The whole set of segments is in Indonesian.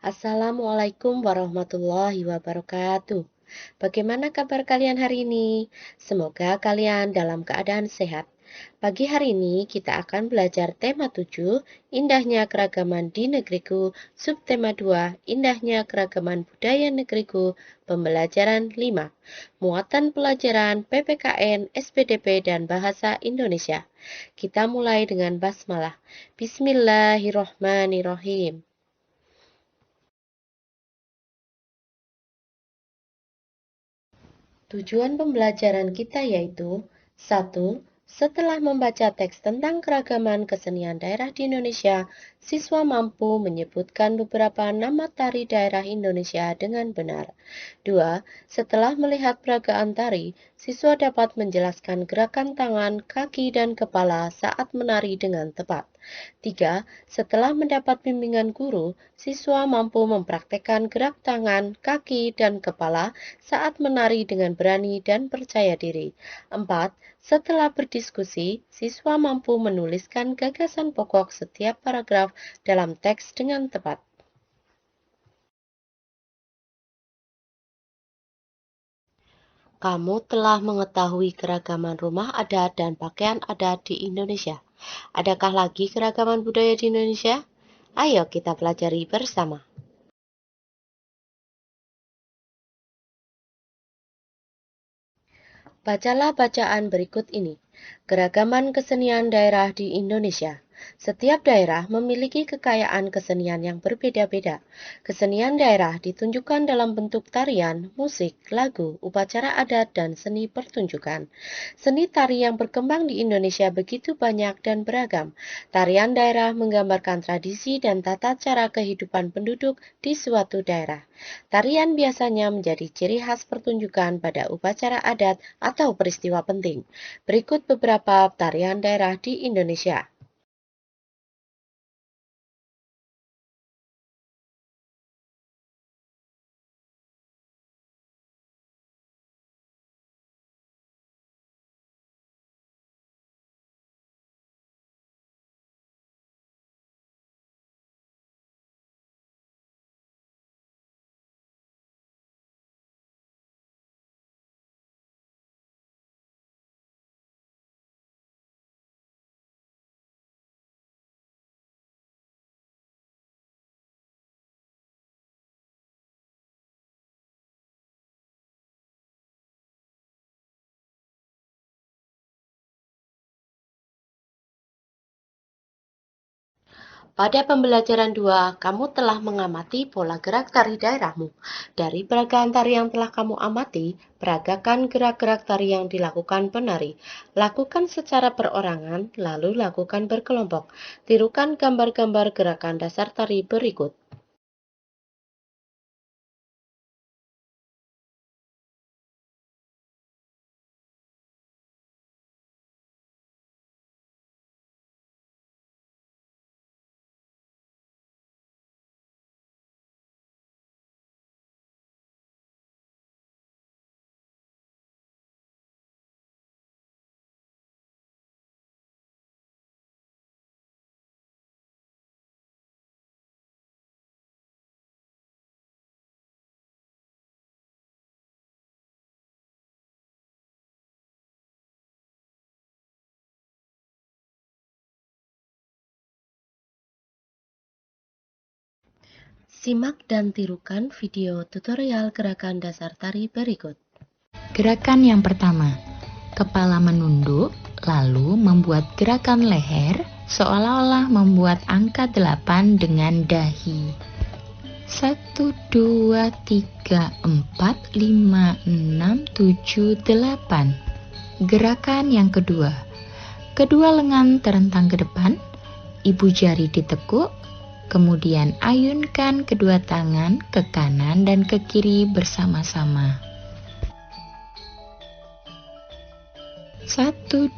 Assalamualaikum warahmatullahi wabarakatuh. Bagaimana kabar kalian hari ini? Semoga kalian dalam keadaan sehat. Pagi hari ini kita akan belajar tema 7, Indahnya Keragaman di Negeriku, subtema 2, Indahnya Keragaman Budaya Negeriku, pembelajaran 5, muatan pelajaran PPKN, SPDP, dan Bahasa Indonesia. Kita mulai dengan basmalah. Bismillahirrohmanirrohim. Tujuan pembelajaran kita yaitu 1. Setelah membaca teks tentang keragaman kesenian daerah di Indonesia, siswa mampu menyebutkan beberapa nama tari daerah Indonesia dengan benar. 2. Setelah melihat peragaan tari, siswa dapat menjelaskan gerakan tangan, kaki, dan kepala saat menari dengan tepat. 3. Setelah mendapat bimbingan guru, siswa mampu mempraktekkan gerak tangan, kaki, dan kepala saat menari dengan berani dan percaya diri. 4. Setelah berdiskusi, siswa mampu menuliskan gagasan pokok setiap paragraf dalam teks dengan tepat. Kamu telah mengetahui keragaman rumah adat dan pakaian adat di Indonesia. Adakah lagi keragaman budaya di Indonesia? Ayo kita pelajari bersama. Bacalah bacaan berikut ini. Keragaman kesenian daerah di Indonesia. Setiap daerah memiliki kekayaan kesenian yang berbeda-beda. Kesenian daerah ditunjukkan dalam bentuk tarian, musik, lagu, upacara adat, dan seni pertunjukan. Seni tari yang berkembang di Indonesia begitu banyak dan beragam. Tarian daerah menggambarkan tradisi dan tata cara kehidupan penduduk di suatu daerah. Tarian biasanya menjadi ciri khas pertunjukan pada upacara adat atau peristiwa penting. Berikut beberapa tarian daerah di Indonesia. Pada pembelajaran 2, kamu telah mengamati pola gerak tari daerahmu. Dari peragaan tari yang telah kamu amati, peragakan gerak-gerak tari yang dilakukan penari. Lakukan secara perorangan, lalu lakukan berkelompok. Tirukan gambar-gambar gerakan dasar tari berikut. Simak dan tirukan video tutorial gerakan dasar tari berikut. Gerakan yang pertama, kepala menunduk, lalu membuat gerakan leher seolah-olah membuat angka 8 dengan dahi. 1, 2, 3, 4, 5, 6, 7, 8. Gerakan yang kedua, kedua lengan terentang ke depan, ibu jari ditekuk, kemudian ayunkan kedua tangan ke kanan dan ke kiri bersama-sama. 1, 2,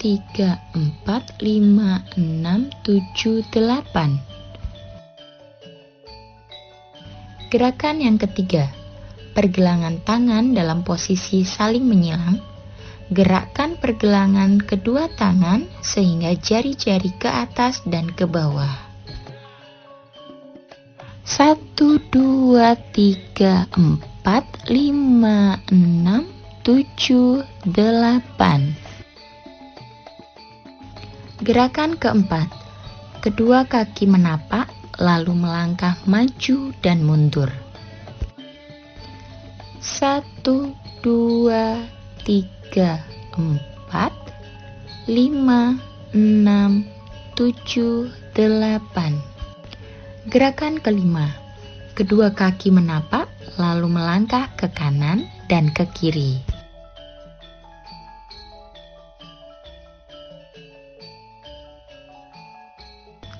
3, 4, 5, 6, 7, 8. Gerakan yang ketiga, pergelangan tangan dalam posisi saling menyilang. Gerakkan pergelangan kedua tangan sehingga jari-jari ke atas dan ke bawah. 1, 1, 2, 3, 4, 5, 6, 7, 8. Gerakan keempat. Kedua kaki menapak, lalu melangkah maju dan mundur. 1, 2, 3, 4, 5, 6, 7, 8. Gerakan kelima. Kedua kaki menapak, lalu melangkah ke kanan dan ke kiri.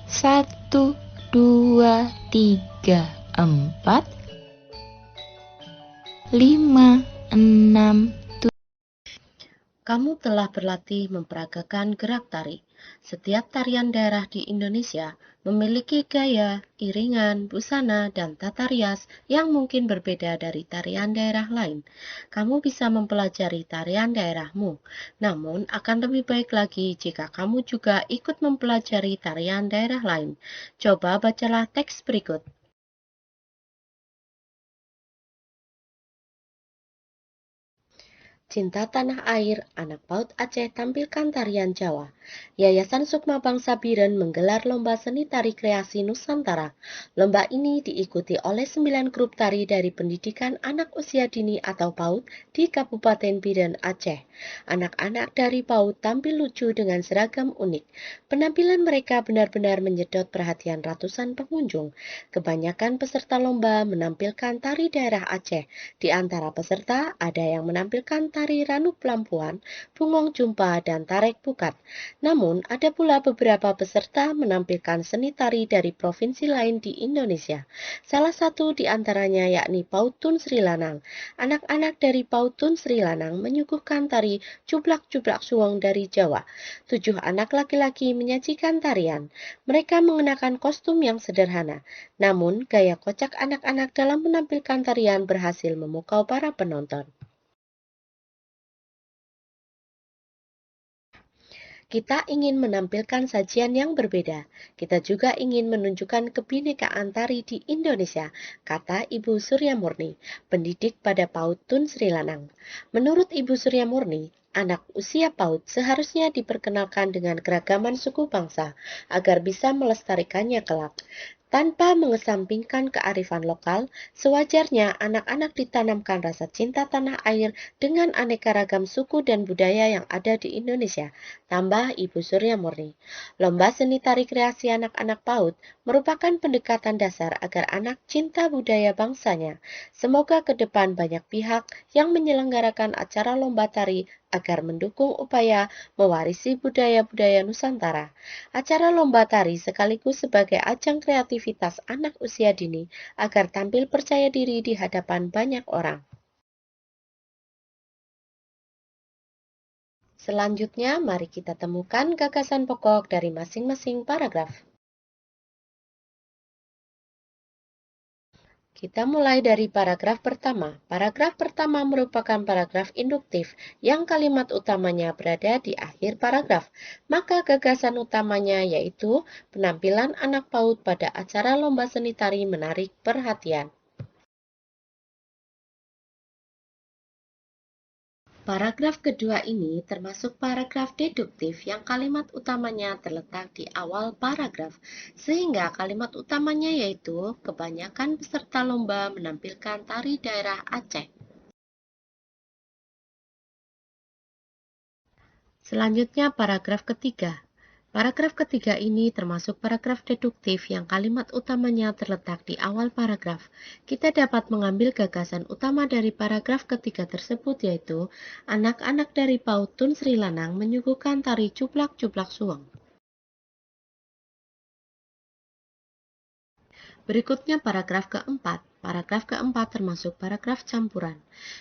1, 2, 3, 4, 5, 6. Kamu telah berlatih memperagakan gerak tari. Setiap tarian daerah di Indonesia memiliki gaya, iringan, busana, dan tata rias yang mungkin berbeda dari tarian daerah lain. Kamu bisa mempelajari tarian daerahmu, namun akan lebih baik lagi jika kamu juga ikut mempelajari tarian daerah lain. Coba bacalah teks berikut. Cinta Tanah Air, Anak PAUD Aceh tampilkan tarian Jawa. Yayasan Sukma Bangsa Biren menggelar lomba seni tari kreasi Nusantara. Lomba ini diikuti oleh 9 grup tari dari pendidikan anak usia dini atau PAUD di Kabupaten Biren, Aceh. Anak-anak dari PAUD tampil lucu dengan seragam unik. Penampilan mereka benar-benar menyedot perhatian ratusan pengunjung. Kebanyakan peserta lomba menampilkan tari daerah Aceh. Di antara peserta ada yang menampilkan tari Ranu Pelampuan, Bungong Jumpa, dan Tarek Bukat. Namun, ada pula beberapa peserta menampilkan seni tari dari provinsi lain di Indonesia. Salah satu di antaranya yakni PAUD Tun Sri Lanang. Anak-anak dari PAUD Tun Sri Lanang menyuguhkan tari Cublak-Cublak Suwong dari Jawa. 7 anak laki-laki menyajikan tarian. Mereka mengenakan kostum yang sederhana. Namun, gaya kocak anak-anak dalam menampilkan tarian berhasil memukau para penonton. Kita ingin menampilkan sajian yang berbeda. Kita juga ingin menunjukkan kebinekaan tari di Indonesia, kata Ibu Surya Murni, pendidik pada PAUD Tun Sri Lanang. Menurut Ibu Surya Murni, anak usia PAUD seharusnya diperkenalkan dengan keragaman suku bangsa agar bisa melestarikannya kelak. Tanpa mengesampingkan kearifan lokal, sewajarnya anak-anak ditanamkan rasa cinta tanah air dengan aneka ragam suku dan budaya yang ada di Indonesia, tambah Ibu Surya Murni. Lomba seni tari kreasi anak-anak PAUD merupakan pendekatan dasar agar anak cinta budaya bangsanya. Semoga ke depan banyak pihak yang menyelenggarakan acara lomba tari agar mendukung upaya mewarisi budaya-budaya Nusantara. Acara lomba tari sekaligus sebagai ajang kreativitas anak usia dini agar tampil percaya diri di hadapan banyak orang. Selanjutnya, mari kita temukan gagasan pokok dari masing-masing paragraf. Kita mulai dari paragraf pertama. Paragraf pertama merupakan paragraf induktif yang kalimat utamanya berada di akhir paragraf. Maka gagasan utamanya yaitu penampilan anak PAUD pada acara lomba seni tari menarik perhatian. Paragraf kedua ini termasuk paragraf deduktif yang kalimat utamanya terletak di awal paragraf, sehingga kalimat utamanya yaitu kebanyakan peserta lomba menampilkan tari daerah Aceh. Selanjutnya paragraf ketiga. Paragraf ketiga ini termasuk paragraf deduktif yang kalimat utamanya terletak di awal paragraf. Kita dapat mengambil gagasan utama dari paragraf ketiga tersebut yaitu anak-anak dari PAUD Tun Sri Lanang menyuguhkan tari Cublak-Cublak Suweng. Berikutnya paragraf keempat. Paragraf keempat termasuk paragraf campuran.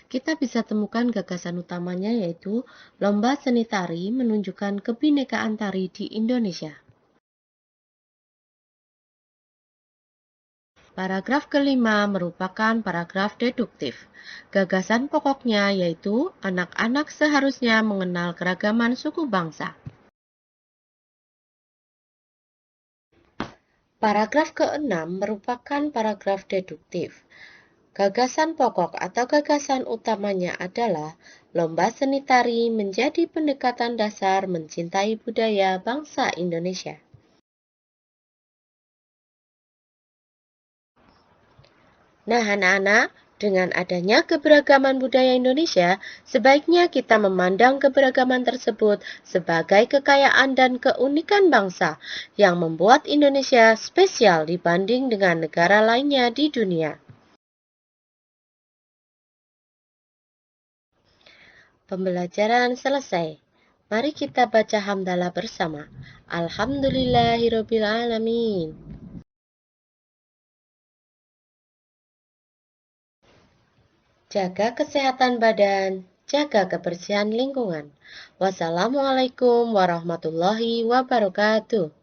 Kita bisa temukan gagasan utamanya yaitu lomba seni tari menunjukkan kebinekaan tari di Indonesia. Paragraf kelima merupakan paragraf deduktif. Gagasan pokoknya yaitu anak-anak seharusnya mengenal keragaman suku bangsa. Paragraf ke-6 merupakan paragraf deduktif. Gagasan pokok atau gagasan utamanya adalah lomba seni tari menjadi pendekatan dasar mencintai budaya bangsa Indonesia. Nah, anak-anak, dengan adanya keberagaman budaya Indonesia, sebaiknya kita memandang keberagaman tersebut sebagai kekayaan dan keunikan bangsa yang membuat Indonesia spesial dibanding dengan negara lainnya di dunia. Pembelajaran selesai. Mari kita baca hamdalah bersama. Alhamdulillahirabbil alamin. Jaga kesehatan badan, jaga kebersihan lingkungan. Wassalamualaikum warahmatullahi wabarakatuh.